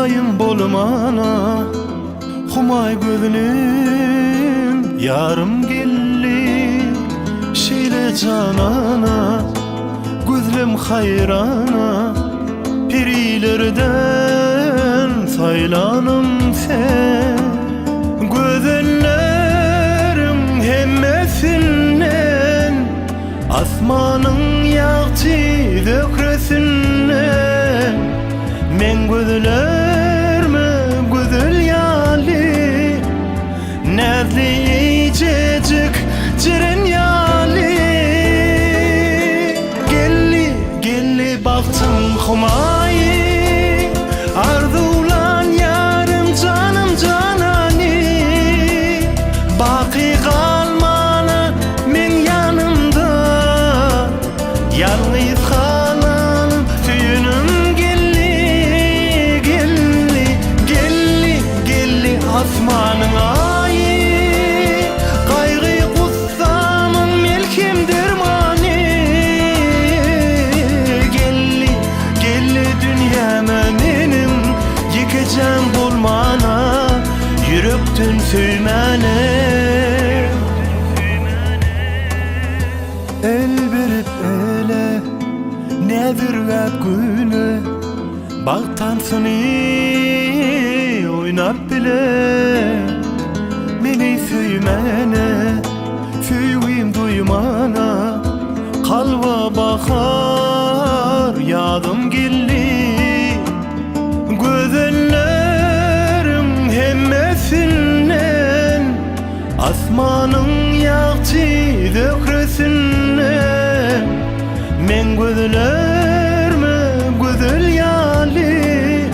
Humayım bolmana, humay gözlüm yarım gelli. Şeyle canana, gözlüm hayrana, pirilerden saylanım sen. Gözlerim hemmesinden, asmanın yaktı dökresinden. Men gözlerime güzel yali, nazlı iyicecik ciren yali. Gelli gelli baktım humayı, arzulan yarım canım canani. Baki kalmalı men yanımda, yalnız kalanım tüyünüm. Asmanın ayı, kaygı kussamın melkim dermani. Gelli, gelli dünyama benim, yıkacağım bulmana, yürekten söymene. El verip ele, nedir gap güne, baktan seni oynap bile. Meni söymene, söygüyüm duymana, kalba bakar yadım gelli. Gözlerim hemmesinden, asmanın yaktı dökresinden. Men gözlerime güzel yali,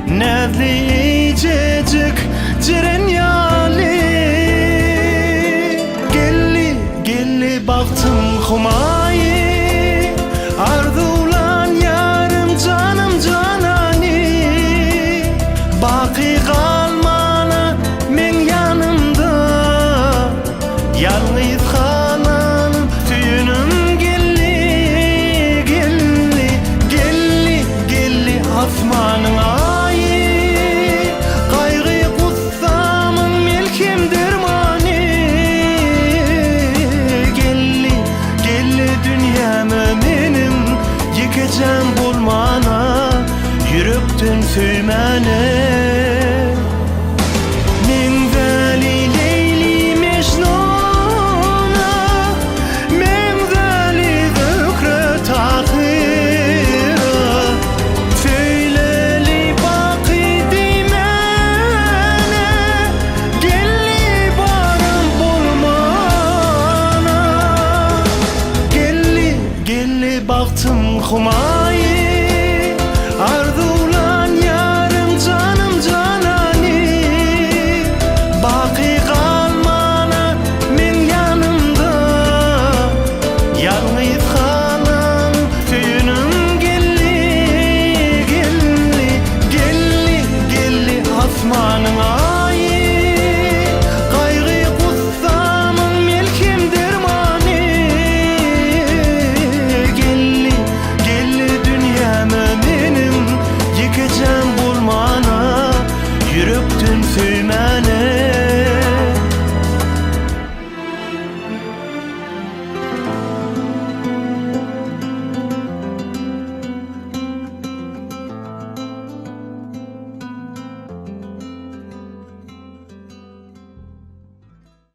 nazlı iyicecik ciren yali. Gelli gelli baktım humayı, arzulan yarım canım canani. Baki kalmalı men yanımda, yalnız kalanım tüyünüm. Gelli gelli gelli gelli asmanın ayı, kaygı kussamın melkim dermani. Gelli gelli dünyama benim, yıkacağım bulmana, yürekten söymene. Men zali Leyli Mecnun'a, men zali zükre tahira. Söyleli baki dimene, gelli barım bulmana. Gelli gelli baktım humayı, arzulan yarım canım canani. Baki kalmalı men yanımda, yalnız kalan tüyünüm. Gelli gelli gelli gelli asmanın ayı.